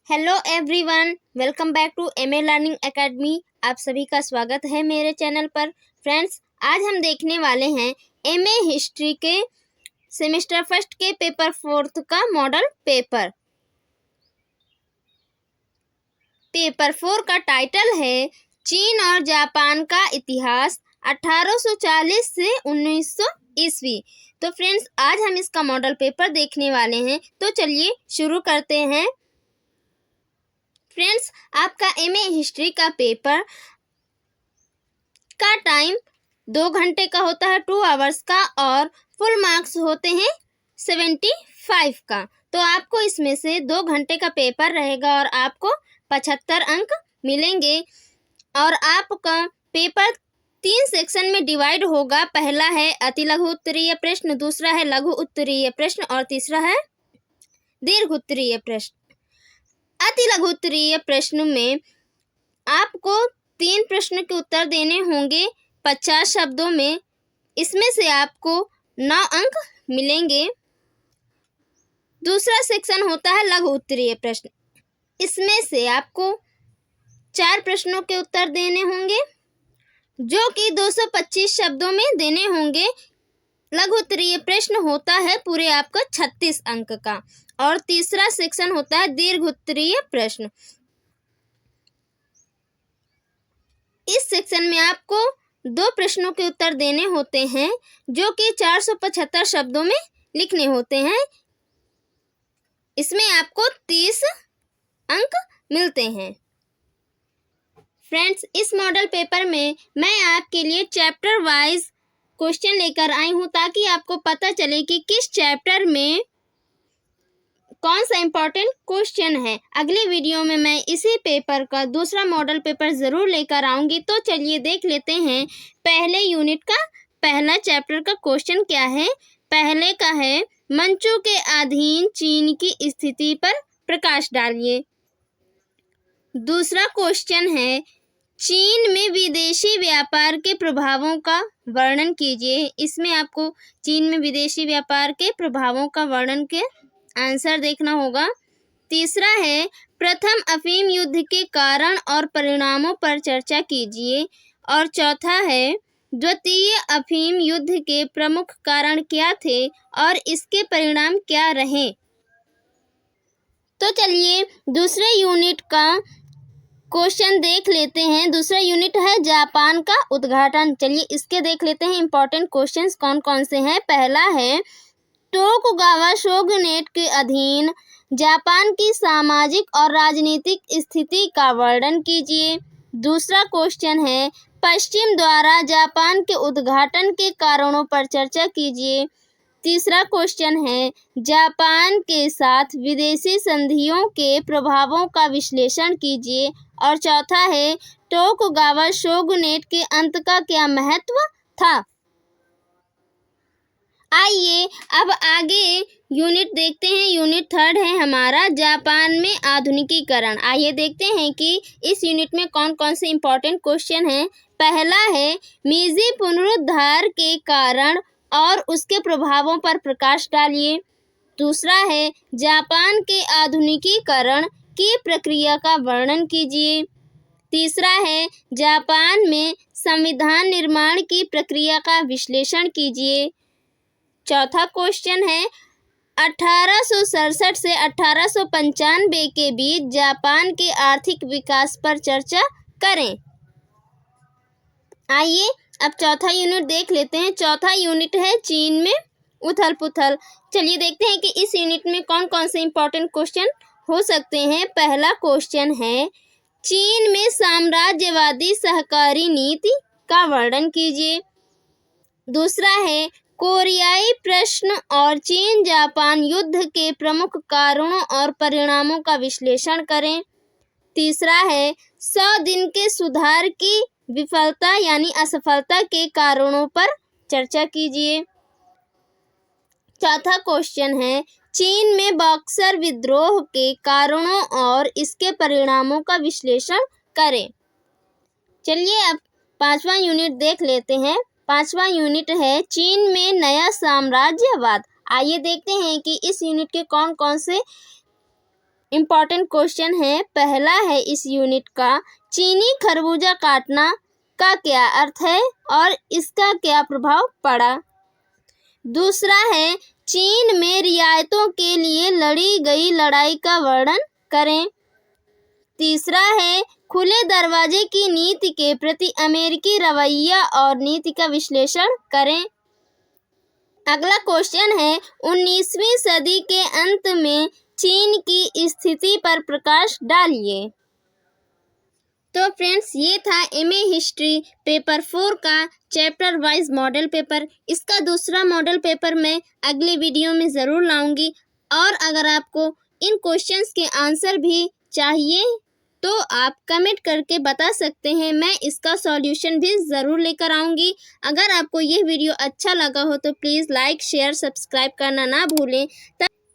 Hello everyone, welcome back to MA learning academy. आप सभी का स्वागत है मेरे चैनल पर। फ्रेंड्स, आज हम देखने वाले हैं एमए हिस्ट्री के सेमेस्टर फर्स्ट के पेपर फोर्थ का मॉडल पेपर। पेपर 4 का टाइटल है चीन और जापान का इतिहास 1840 से 1900 ईस्वी। तो फ्रेंड्स, आज हम इसका मॉडल पेपर देखने वाले हैं। तो चलिए शुरू करते हैं। फ्रेंड्स, आपका एमए हिस्ट्री का पेपर का टाइम 2 घंटे का होता है, 2 आवर्स का, और फुल मार्क्स होते हैं 75 का। तो आपको इसमें से 2 घंटे का पेपर रहेगा और आपको 75 अंक मिलेंगे। और आपका पेपर 3 सेक्शन में डिवाइड होगा। पहला है अति लघु उत्तरीय प्रश्न, दूसरा है लघु उत्तरीय प्रश्न और तीसरा है दीर्घ उत्तरीय प्रश्न। अति लघु उत्तरीय प्रश्न में आपको 3 प्रश्न के उत्तर देने होंगे 50 शब्दों में। इसमें से आपको 9 अंक मिलेंगे। दूसरा सेक्शन होता है लघु उत्तरीय प्रश्न। इसमें से आपको 4 प्रश्नों के उत्तर देने होंगे जो कि 225 शब्दों में देने होंगे। लघु उत्तरीय प्रश्न होता है पूरे आपका 36 अंक का। और तीसरा सेक्शन होता है दीर्घ उत्तरीय प्रश्न। इस सेक्शन में आपको 2 प्रश्नों के उत्तर देने होते हैं जो कि 475 शब्दों में लिखने होते हैं। इसमें आपको 30 अंक मिलते हैं। फ्रेंड्स, इस मॉडल पेपर में मैं आपके लिए चैप्टर वाइज क्वेश्चन लेकर आई हूँ ताकि आपको पता चले कि किस चैप्टर में कौन सा इम्पोर्टेंट क्वेश्चन है। अगले वीडियो में मैं इसी पेपर का दूसरा मॉडल पेपर ज़रूर लेकर आऊँगी। तो चलिए देख लेते हैं पहले यूनिट का पहला चैप्टर का क्वेश्चन क्या है। पहले का है मंचू के अधीन चीन की स्थिति पर प्रकाश डालिए। दूसरा क्वेश्चन है चीन में विदेशी व्यापार के प्रभावों का वर्णन कीजिए। इसमें आपको चीन में विदेशी व्यापार के प्रभावों का वर्णन के आंसर देखना होगा। तीसरा है प्रथम अफीम युद्ध के कारण और परिणामों पर चर्चा कीजिए। और चौथा है द्वितीय अफीम युद्ध के प्रमुख कारण क्या थे और इसके परिणाम क्या रहे। तो चलिए दूसरे यूनिट का क्वेश्चन देख लेते हैं। दूसरा यूनिट है जापान का उद्घाटन। चलिए इसके देख लेते हैं इंपॉर्टेंट क्वेश्चंस कौन कौन से हैं। पहला है टोकुगावा शोगुनेट के अधीन जापान की सामाजिक और राजनीतिक स्थिति का वर्णन कीजिए। दूसरा क्वेश्चन है पश्चिम द्वारा जापान के उद्घाटन के कारणों पर चर्चा कीजिए। तीसरा क्वेश्चन है जापान के साथ विदेशी संधियों के प्रभावों का विश्लेषण कीजिए। और चौथा है टोकुगावा शोगुनेट के अंत का क्या महत्व था। आइए अब आगे यूनिट देखते हैं। यूनिट 3 है हमारा जापान में आधुनिकीकरण। आइए देखते हैं कि इस यूनिट में कौन कौन से इम्पोर्टेंट क्वेश्चन हैं। पहला है मीजी पुनरुद्धार के कारण और उसके प्रभावों पर प्रकाश डालिए। दूसरा है जापान के आधुनिकीकरण की प्रक्रिया का वर्णन कीजिए। तीसरा है जापान में संविधान निर्माण की प्रक्रिया का विश्लेषण कीजिए। चौथा क्वेश्चन है 1867 से 1895 के बीच जापान के आर्थिक विकास पर चर्चा करें। आइए अब चौथा यूनिट देख लेते हैं। चौथा यूनिट है चीन में उथल पुथल। चलिए देखते हैं कि इस यूनिट में कौन कौन से इम्पोर्टेंट क्वेश्चन हो सकते हैं। पहला क्वेश्चन है चीन में साम्राज्यवादी सहकारी नीति का वर्णन कीजिए। दूसरा है कोरियाई प्रश्न और चीन जापान युद्ध के प्रमुख कारणों और परिणामों का विश्लेषण करें। तीसरा है 100 दिन के सुधार की विफलता यानी असफलता के कारणों पर चर्चा कीजिए। चौथा क्वेश्चन है चीन में बक्सर विद्रोह के कारणों और इसके परिणामों का विश्लेषण करें। चलिए अब 5वां यूनिट देख लेते हैं। 5वां यूनिट है चीन में नया साम्राज्यवाद। आइए देखते हैं कि इस यूनिट के कौन कौन से इम्पॉर्टेंट क्वेश्चन है। पहला है इस यूनिट का, चीनी खरबूजा काटना का क्या अर्थ है और इसका क्या प्रभाव पड़ा। दूसरा है, चीन में रियायतों के लिए लड़ी गई लड़ाई का वर्णन करें। तीसरा है, खुले दरवाजे की नीति के प्रति अमेरिकी रवैया और नीति का विश्लेषण करें। अगला क्वेश्चन है, 19वीं सदी के अंत में चीन की स्थिति पर प्रकाश डालिए। तो फ्रेंड्स, ये था एमए हिस्ट्री पेपर 4 का चैप्टर वाइज मॉडल पेपर। इसका दूसरा मॉडल पेपर मैं अगले वीडियो में ज़रूर लाऊंगी। और अगर आपको इन क्वेश्चंस के आंसर भी चाहिए तो आप कमेंट करके बता सकते हैं, मैं इसका सॉल्यूशन भी ज़रूर लेकर आऊँगी। अगर आपको यह वीडियो अच्छा लगा हो तो प्लीज़ लाइक शेयर सब्सक्राइब करना ना भूलें।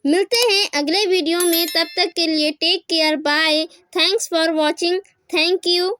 मिलते हैं अगले वीडियो में, तब तक के लिए take care, bye, thanks for watching, thank you.